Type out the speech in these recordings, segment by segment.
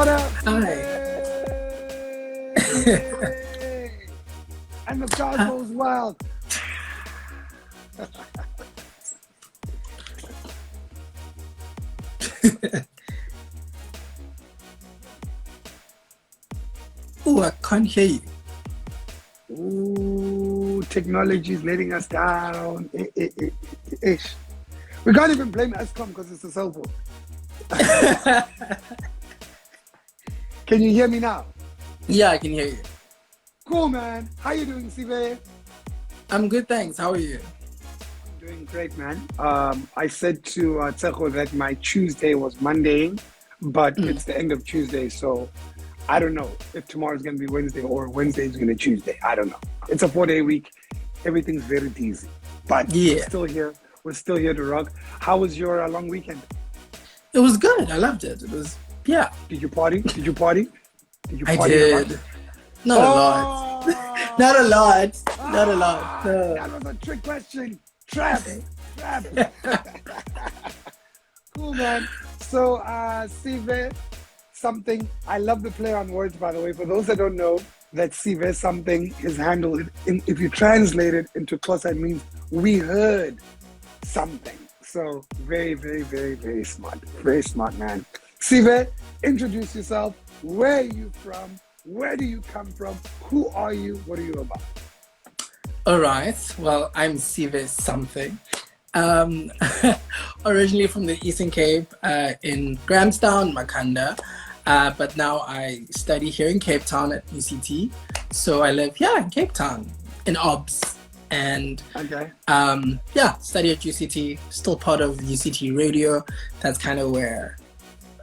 What up? Hi. Yay! And the crowd goes wild. Oh, I can't hear you. Ooh, technology is letting us down. Ish. We can't even blame Escom because it's a cell phone. Can you hear me now? Yeah, I can hear you. Cool, man. How you doing, Sive? I'm good, thanks. How are you? I'm doing great, man. I said to Tsecho that my Tuesday was Monday, but it's the end of Tuesday, so I don't know if tomorrow's going to be Wednesday or Wednesday is going to be Tuesday. I don't know. It's a 4-day week. Everything's very easy. But Yeah. we're still here. We're still here to rock. How was your long weekend? It was good. I loved it. It was, yeah. Did you party? Did you party? Did you I party a lot? did. Not a lot. Not a lot. Not a lot. No. That was a trick question. Trap. Trap. Cool, man. So, Sive something. I love the play on words, by the way. For those that don't know, that Sive something is handled. If you translate it into Xhosa, it means we heard something. So, very, very, very, very smart. Very smart, man. Sive, introduce yourself. Where are you from? Where do you come from? Who are you? What are you about? All right. Well, I'm Sive something. Originally from the Eastern Cape, in Grahamstown, Makanda. But now I study here in Cape Town at UCT. So I live, in Cape Town, in OBS. And Okay. study at UCT, still part of UCT radio. That's kind of where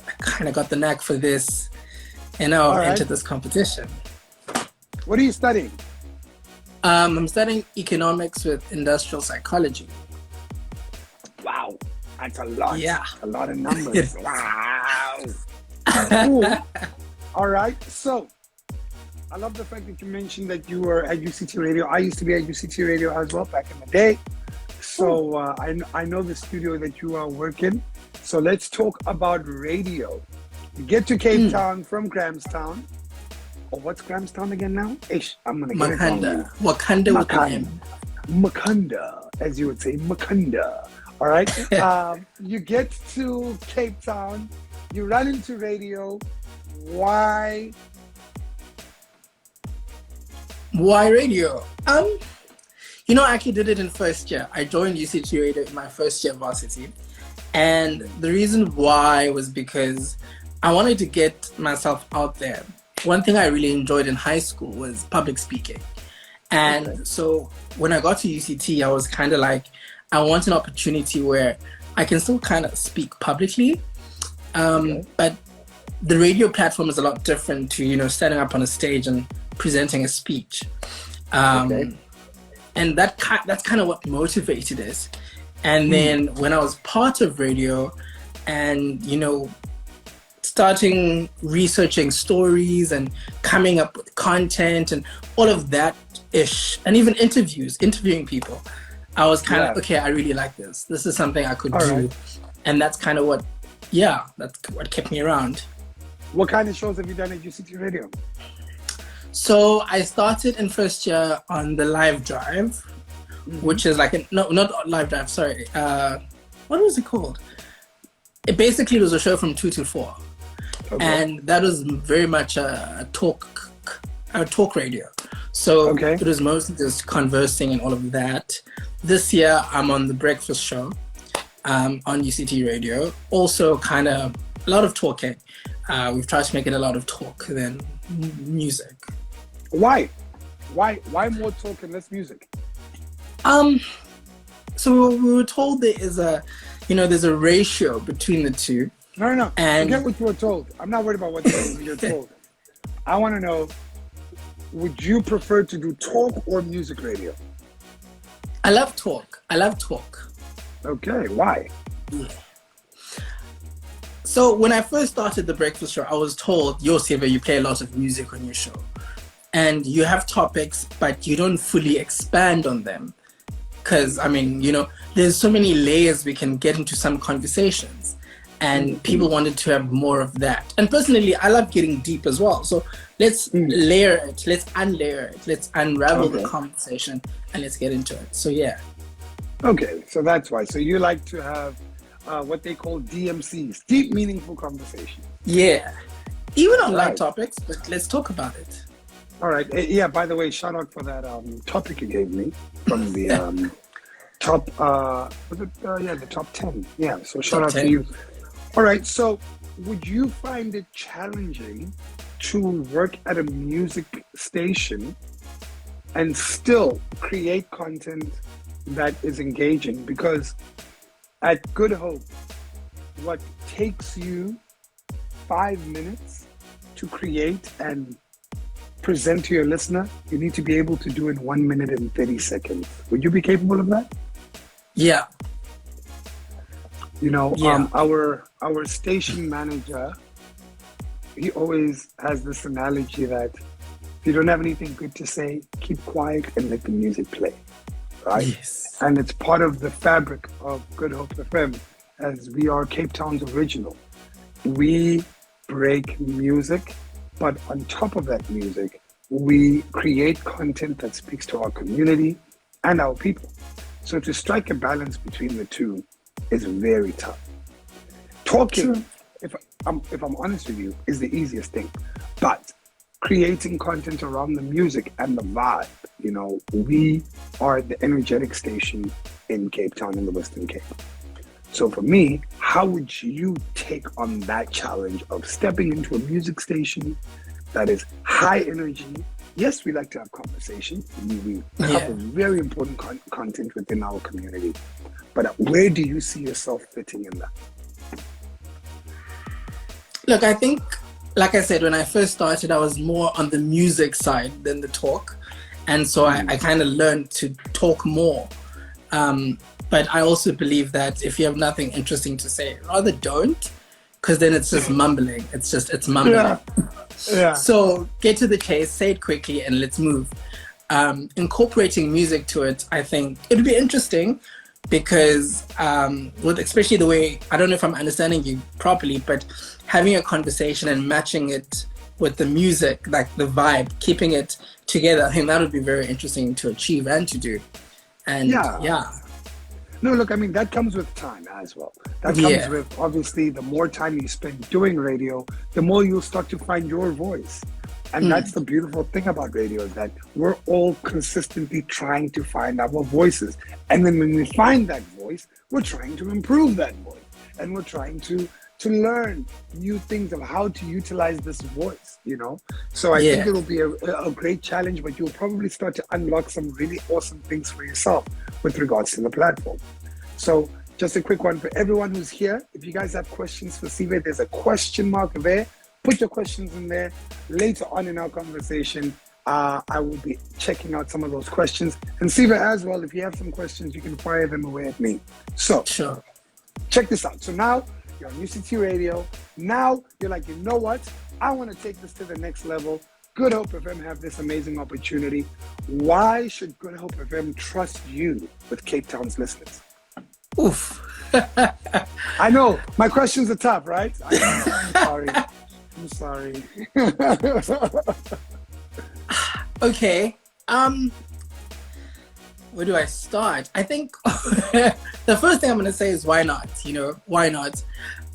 I kind of got the knack for this, All right. entered this competition. What are you studying? I'm studying economics with industrial psychology. Wow, that's a lot. Yeah. A lot of numbers. Wow. Cool. All right. So, I love the fact that you mentioned that you were at UCT Radio. I used to be at UCT Radio as well back in the day. So, I know the studio that you are working. So, let's talk about radio. You get to Cape Town from Grahamstown. Oh, what's Grahamstown again now? Ish, I'm going to get it wrong. Wakanda with an M. Makanda, as you would say, Makanda. All right. You get to Cape Town. You run into radio. Why? Why radio? I actually did it in first year. I joined UCT Radio in my first year varsity. And the reason why was because I wanted to get myself out there. One thing I really enjoyed in high school was public speaking. And so when I got to UCT, I was kind of like, I want an opportunity where I can still kind of speak publicly. But the radio platform is a lot different to, standing up on a stage and presenting a speech. And that's kind of what motivated it. And then when I was part of radio and, starting researching stories and coming up with content and all of that ish, and even interviewing people, I was kind of, okay, I really like this. This is something I could do. Right. And that's kind of that's what kept me around. What kind of shows have you done at UCT Radio? So I started in first year on the live drive, which is like, not live drive, sorry. What was it called? It basically was a show from 2 to 4. Okay. And that was very much a talk radio. So it was mostly just conversing and all of that. This year I'm on the breakfast show on UCT Radio. Also kind of a lot of talking. We've tried to make it a lot of talk than music. Why? Why more talk and less music? So we were told there is there's a ratio between the two. No. And forget what you were told. I'm not worried about what you're told. I want to know, would you prefer to do talk or music radio? I love talk. Okay, why? Yeah. So when I first started the breakfast show, I was told, yo, Sive, you play a lot of music on your show. And you have topics, but you don't fully expand on them. Because, there's so many layers we can get into some conversations. and people wanted to have more of that. And personally, I love getting deep as well. So let's layer it, let's unlayer it, let's unravel the conversation, and let's get into it. So yeah. Okay, so that's why. So you like to have what they call DMCs, deep, meaningful conversation. Yeah. Even on light topics, but let's talk about it. All right. Yeah, by the way, shout out for that topic you gave me from the top, the top 10. Yeah, so shout out to you. All right, so would you find it challenging to work at a music station and still create content that is engaging? Because at Good Hope, what takes you 5 minutes to create and present to your listener, you need to be able to do in 1 minute and 30 seconds. Would you be capable of that? Yeah. You know, our station manager, he always has this analogy that if you don't have anything good to say, keep quiet and let the music play, right? Yes. And it's part of the fabric of Good Hope FM, as we are Cape Town's original. We break music, but on top of that music, we create content that speaks to our community and our people. So to strike a balance between the two is very tough. Talking, if I'm honest with you, is the easiest thing. But creating content around the music and the vibe, you know, we are the energetic station in Cape Town, in the Western Cape. So for me, how would you take on that challenge of stepping into a music station that is high energy? Yes, we like to have conversation. We have a very important content within our community. But where do you see yourself fitting in that? Look, I think, like I said, when I first started, I was more on the music side than the talk. And so I kind of learned to talk more. But I also believe that if you have nothing interesting to say, rather don't, because then it's just mumbling. It's mumbling. Yeah. So get to the chase, say it quickly, and let's move. Incorporating music to it, I think it would be interesting because with especially the way, I don't know if I'm understanding you properly, but having a conversation and matching it with the music, like the vibe, keeping it together, I think that would be very interesting to achieve and to do. And No, look, I mean, that comes with time as well. That comes with, obviously, the more time you spend doing radio, the more you'll start to find your voice. And that's the beautiful thing about radio, is that we're all consistently trying to find our voices. And then when we find that voice, we're trying to improve that voice. And we're trying to learn new things of how to utilize this voice, you know? So I think it'll be a great challenge, but you'll probably start to unlock some really awesome things for yourself with regards to the platform. So just a quick one for everyone who's here. If you guys have questions for Sive, there's a question mark there. Put your questions in there. Later on in our conversation, I will be checking out some of those questions. And Sive as well, if you have some questions, you can fire them away at me. So check this out. So now you're on UCT Radio. Now you're like, you know what? I want to take this to the next level. Good Hope FM have this amazing opportunity. Why should Good Hope FM trust you with Cape Town's listeners? Oof. I know, my questions are tough, right? I'm sorry. Okay. Where do I start? I think the first thing I'm going to say is why not? You know, why not?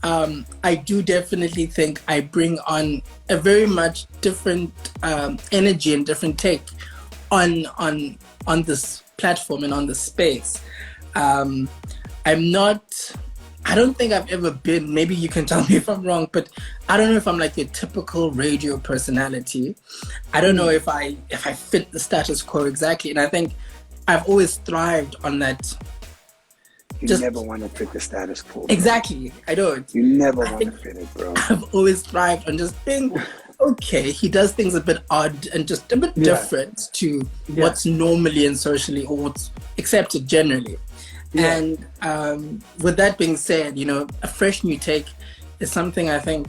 I do definitely think I bring on a very much different energy and different take on this platform and on this space. I don't think I've ever been, maybe you can tell me if I'm wrong, but I don't know if I'm like a typical radio personality. I don't know if I fit the status quo exactly. And I think I've always thrived on that. You never want to fit the status quo. Exactly. I don't. You never want to fit it, bro. I've always thrived on just being, okay, he does things a bit odd and just a bit different to what's normally and socially or what's accepted generally. And with that being said, you know, a fresh new take is something I think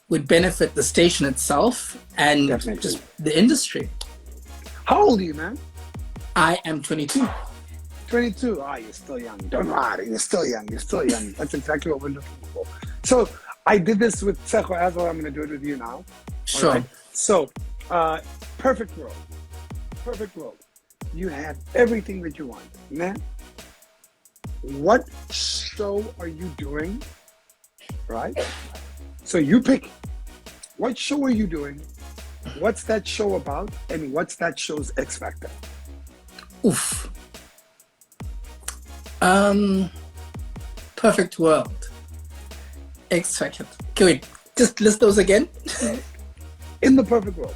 would benefit the station itself and just the industry. How old are you, man? I am 22. 22? Ah, you're still young. Don't worry. You're still young. That's exactly what we're looking for. So I did this with Tsecho as well. I'm going to do it with you now. Sure. All right? So, perfect world. Perfect world. You have everything that you want. Nah? What show are you doing? Right? So you pick. What show are you doing? What's that show about? And what's that show's X factor? Oof. Perfect world. X factor. Okay, wait. Just list those again. In the perfect world.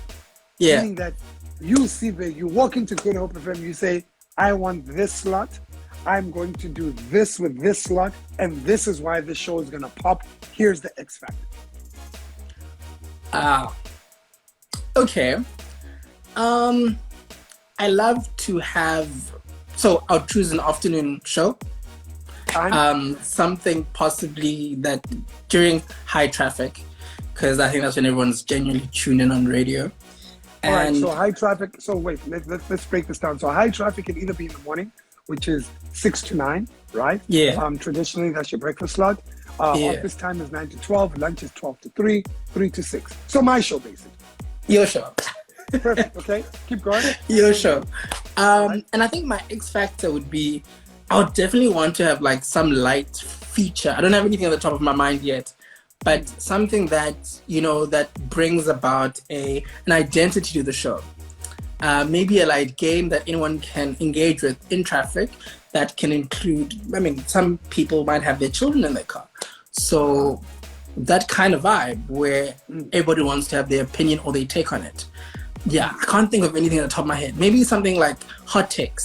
Yeah. Meaning that you see that you walk into Good Hope FM, you say, I want this slot. I'm going to do this with this slot, and this is why the show is going to pop. Here's the X factor. Okay. I love to have, so I'll choose an afternoon show. Something possibly that during high traffic, because I think that's when everyone's genuinely tuned in on radio. All right, so high traffic. So wait, let's break this down. So high traffic can either be in the morning, which is 6 to 9, right? Yeah. Traditionally, that's your breakfast slot. Office time is 9 to 12. Lunch is 12 to 3, 3 to 6. So my show, basically. Your show. Perfect. Okay, keep going. Your show. And I think my X factor would be, I would definitely want to have like some light feature. I don't have anything on the top of my mind yet, but something that, you know, that brings about an identity to the show. Maybe a light game that anyone can engage with in traffic that can include, I mean, some people might have their children in their car. So that kind of vibe where everybody wants to have their opinion or their take on it. Yeah, I can't think of anything on the top of my head. Maybe something like hot takes,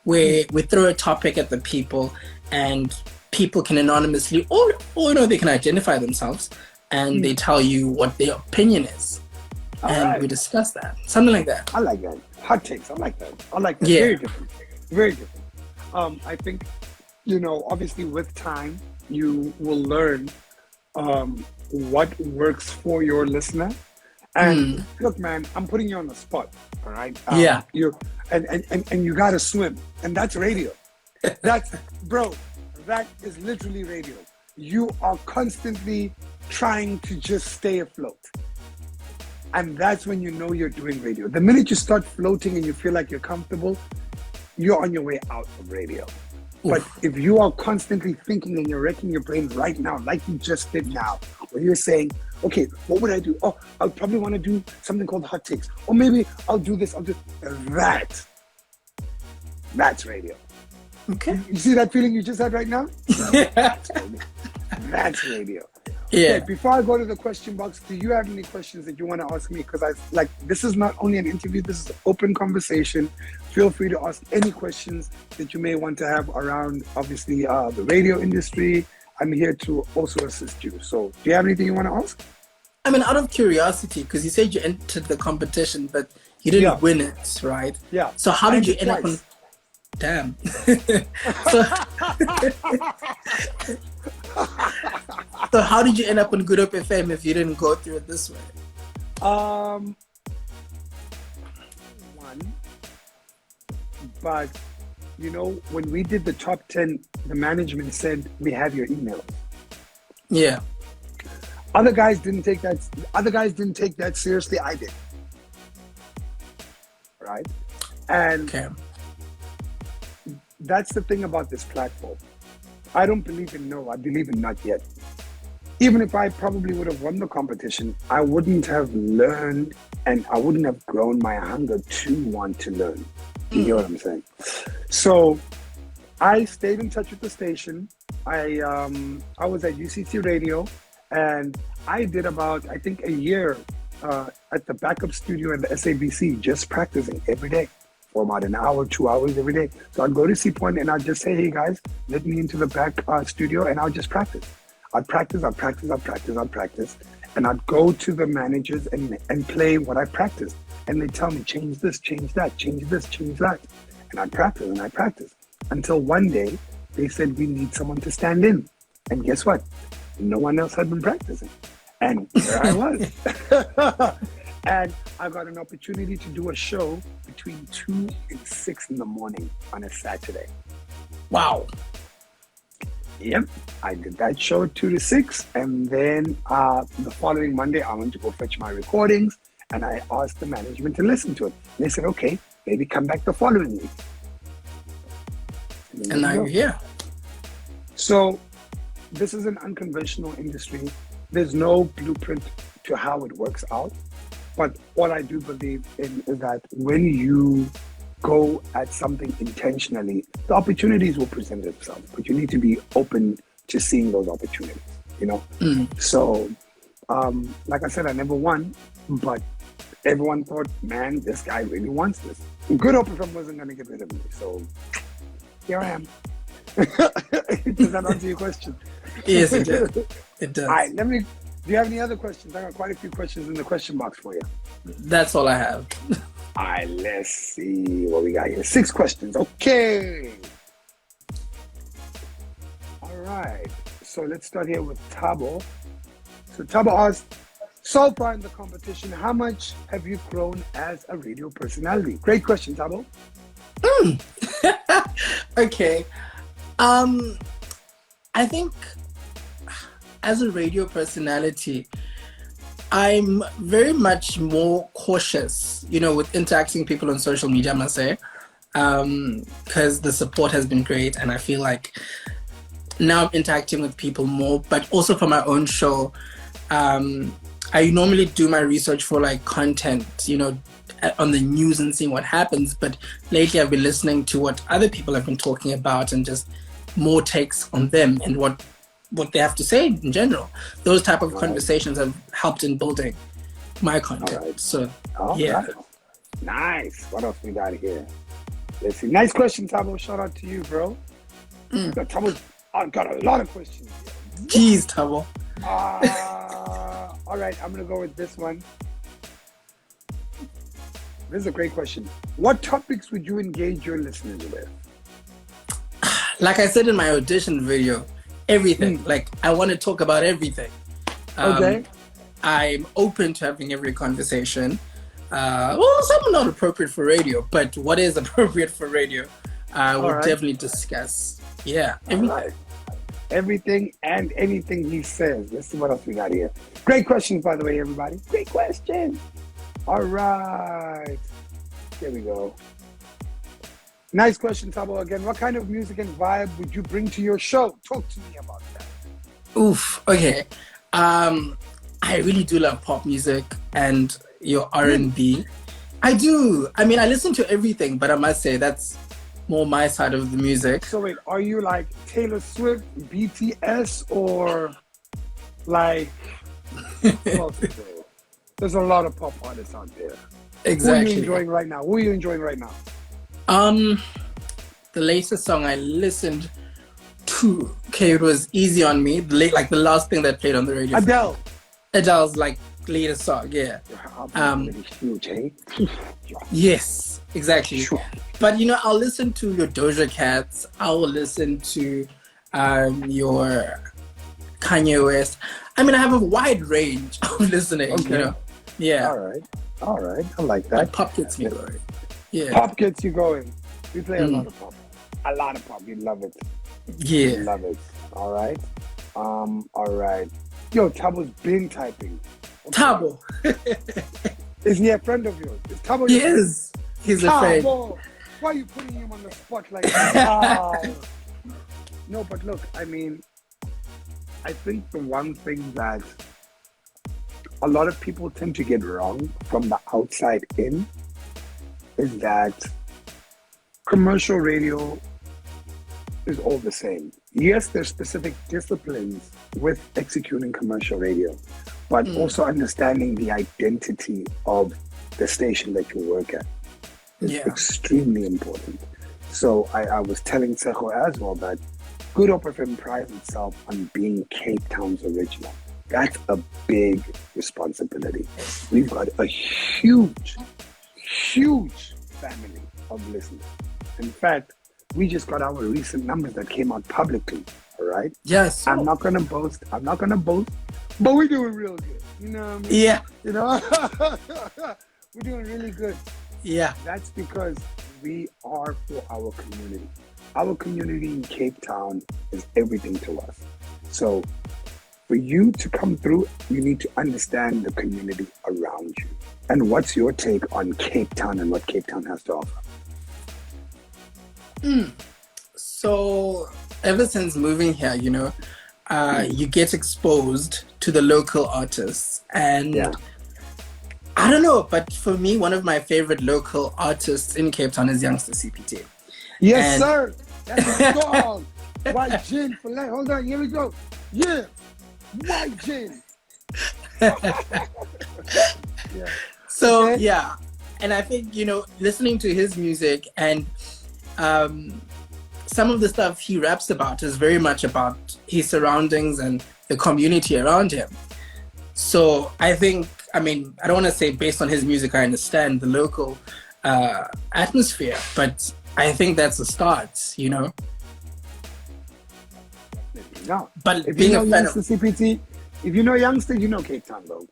where we throw a topic at the people and people can anonymously, or you know, they can identify themselves and they tell you what their opinion is. We discuss that. Something like that. I like that. Hot takes. I like that. Yeah. Very different. Very different. I think, you know, obviously with time, you will learn what works for your listener. And look, man, I'm putting you on the spot. All right. You and you gotta swim, and that's radio. That's bro. That is literally radio. You are constantly trying to just stay afloat. And that's when you know you're doing radio. The minute you start floating and you feel like you're comfortable, you're on your way out of radio. Oof. But if you are constantly thinking and you're wrecking your brain right now, like you just did now, where you're saying, okay, what would I do? Oh, I'll probably want to do something called hot takes. Or maybe I'll do this, that. That's radio. Okay. You see that feeling you just had right now? Yeah. That's radio. Yeah. Okay, before I go to the question box, do you have any questions that you want to ask me? Because this is not only an interview, this is an open conversation. Feel free to ask any questions that you may want to have around, obviously, the radio industry. I'm here to also assist you. So do you have anything you want to ask? I mean, out of curiosity, because you said you entered the competition, but you didn't win it, right? Yeah. So how did you end up on... Damn. So how did you end up on Good Hope FM if you didn't go through it this way? One, but you know, when we did the top 10, the management said we have your emails. Yeah. Other guys didn't take that. Other guys didn't take that seriously. I did. Right, and that's the thing about this platform. I don't believe in no. I believe in not yet. Even if I probably would have won the competition, I wouldn't have learned and I wouldn't have grown my hunger to want to learn. You get what I'm saying? So I stayed in touch with the station. I was at UCT Radio, and I did about, I think, a year at the backup studio at the SABC, just practicing every day for about an hour, 2 hours every day. So I'd go to C Point and I'd just say, hey guys, let me into the back studio, and I'll just practice. I'd practice, and I'd go to the managers and play what I practiced. And they'd tell me, change this, change that, change this, change that. And I'd practice until one day they said, we need someone to stand in. And guess what? No one else had been practicing. And there I was. And I got an opportunity to do a show between 2 and 6 in the morning on a Saturday. Wow. Yep, I did that show 2 to 6, and then the following Monday I went to go fetch my recordings, and I asked the management to listen to it. And they said, "Okay, maybe come back the following week." And now you're here. So this is an unconventional industry. There's no blueprint to how it works out. But what I do believe in is that when you go at something intentionally, the opportunities will present themselves, but you need to be open to seeing those opportunities, you know? So, like I said, I never won, but everyone thought, man, this guy really wants this. Good Hope FM wasn't going to get rid of me. So here I am. Does that answer your question? Yes, it does. It does. All right, do you have any other questions? I got quite a few questions in the question box for you. That's all I have. All right, let's see what we got here. 6 questions. Okay. All right. So let's start here with Tabo. So Tabo asked, so far in the competition, how much have you grown as a radio personality? Great question, Tabo. Okay. I think as a radio personality, I'm very much more cautious, with interacting with people on social media, I must say, because the support has been great, and I feel like now I'm interacting with people more, but also for my own show. I normally do my research for like content, on the news and seeing what happens, but lately I've been listening to what other people have been talking about and just more takes on them and what they have to say in general. Those type of conversations have helped in building my content. Right. So, yeah. Right. Nice. What else we got here? Let's see. Nice question, Tabo. Shout out to you, bro. Tabo's got a lot of questions here. Jeez, Tabo. All right, I'm going to go with this one. This is a great question. What topics would you engage your listeners with? Like I said in my audition video, everything. Like, I want to talk about everything. Okay. I'm open to having every conversation. Well, some are not appropriate for radio, but what is appropriate for radio, we'll definitely discuss. Yeah, everything. Right. Everything and anything he says. Let's see what else we got here. Great questions, by the way, everybody. Great question. All right. There we go. Nice question, Tabo. Again, what kind of music and vibe would you bring to your show? Talk to me about that. Oof. Okay. I really do love pop music and your R&B. I do. I mean, I listen to everything, but I must say that's more my side of the music. So wait, are you like Taylor Swift, BTS, or like... There's a lot of pop artists out there. Exactly. Who are you enjoying right now? The latest song I listened to, it was Easy on Me, the last thing that played on the radio. Adele's like latest song, yeah. Huge, eh? Yes, exactly. Sure. But I'll listen to your Doja Cats. I will listen to your Kanye West. I mean, I have a wide range of listening. Okay. Yeah. All right. I like that. But pop gets me going. Yeah. Pop gets you going. We play a lot of pop. A lot of pop. You love it. Yeah. You love it. All right. All right. Yo, Tabo's been typing. Okay. Tabo. Is he a friend of yours? Is Tabo He is. He's a friend. Why are you putting him on the spot like that? No, but look, I mean, I think the one thing that a lot of people tend to get wrong from the outside in is that commercial radio is all the same. Yes, there's specific disciplines with executing commercial radio, but also understanding the identity of the station that you work at is extremely important. So I was telling Sejo as well that Good Hope FM prides itself on being Cape Town's original. That's a big responsibility. We've got a huge family of listeners. In fact, we just got our recent numbers that came out publicly, all right? Yes. I'm not gonna boast, but we're doing real good. You know what I mean? Yeah. We're doing really good. Yeah. That's because we are for our community. Our community in Cape Town is everything to us. So for you to come through, you need to understand the community around you. And what's your take on Cape Town and what Cape Town has to offer? So ever since moving here, you get exposed to the local artists. And I don't know, but for me, one of my favorite local artists in Cape Town is Youngster CPT. Yes, sir. That's a dog. White gin for life. Hold on, here we go. Yeah. White gin. So, yeah. And I think, listening to his music and some of the stuff he raps about is very much about his surroundings and the community around him. So I think, I don't want to say based on his music, I understand the local atmosphere, but I think that's a start, No. But if being you know a fan Youngster of CPT, if you know Youngster, you know Cape Town, though.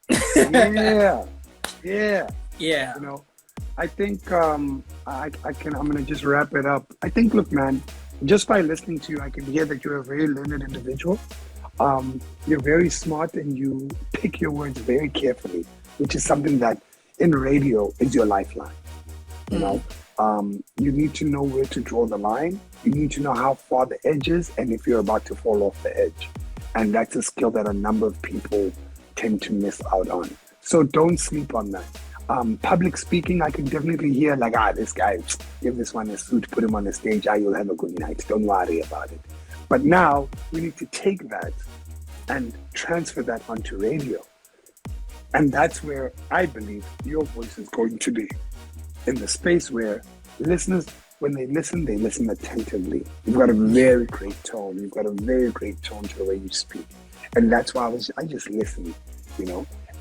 Yeah. I think I'm gonna just wrap it up. I think, look, man, just by listening to you, I can hear that you're a very learned individual. You're very smart and you pick your words very carefully, which is something that in radio is your lifeline. You need to know where to draw the line. You need to know how far the edge is and if you're about to fall off the edge. And that's a skill that a number of people tend to miss out on. So don't sleep on that. Public speaking, I can definitely hear like, this guy, give this one a suit, put him on the stage, you'll have a good night. Don't worry about it. But now we need to take that and transfer that onto radio. And that's where I believe your voice is going to be, in the space where listeners, when they listen attentively. You've got a very great tone. You've got a very great tone to the way you speak. And that's why I just listen,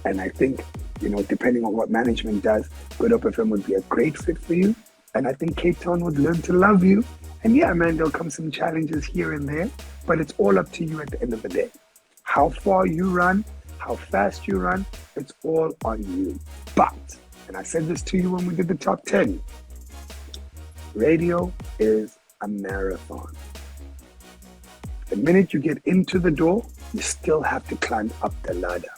And I think, depending on what management does, Good Hope FM would be a great fit for you. And I think Cape Town would learn to love you. And yeah, man, there'll come some challenges here and there, but it's all up to you at the end of the day. How far you run, how fast you run, it's all on you. But, and I said this to you when we did the top 10, radio is a marathon. The minute you get into the door, you still have to climb up the ladder.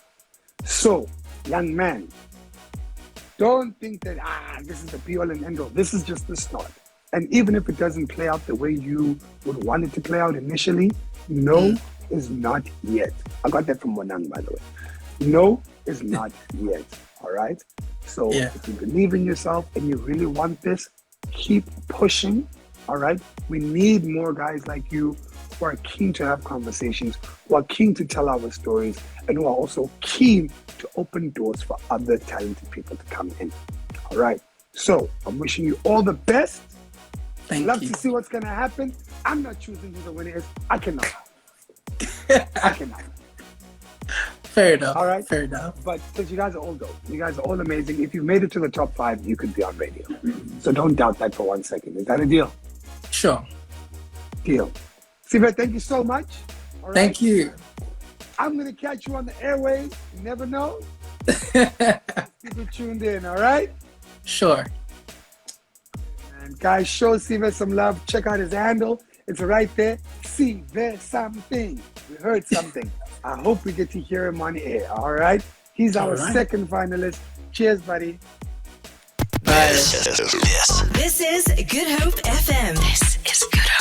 So, young man, don't think that, this is the be-all and end-all. This is just the start. And even if it doesn't play out the way you would want it to play out initially, no is not yet. I got that from Wanang, by the way. No is not yet, all right? So if you believe in yourself and you really want this, keep pushing, all right? We need more guys like you who are keen to have conversations, who are keen to tell our stories, and who are also keen to open doors for other talented people to come in, all right? So I'm wishing you all the best. Love to see what's going to happen. I'm not choosing who the winner is. I cannot. Fair enough. All right. Fair enough. But because you guys are all dope. You guys are all amazing. If you made it to the top 5, you could be on radio. So don't doubt that for 1 second. Is that a deal? Sure. Deal. Sive, thank you so much. All right. Thank you. I'm going to catch you on the airwaves. You never know. People tuned in, all right? Sure. And guys, show Sive some love. Check out his handle. It's right there. Sive something. We heard something. I hope we get to hear him on air, all right? He's our second finalist. Cheers, buddy. Bye. This is Good Hope FM. This is Good Hope.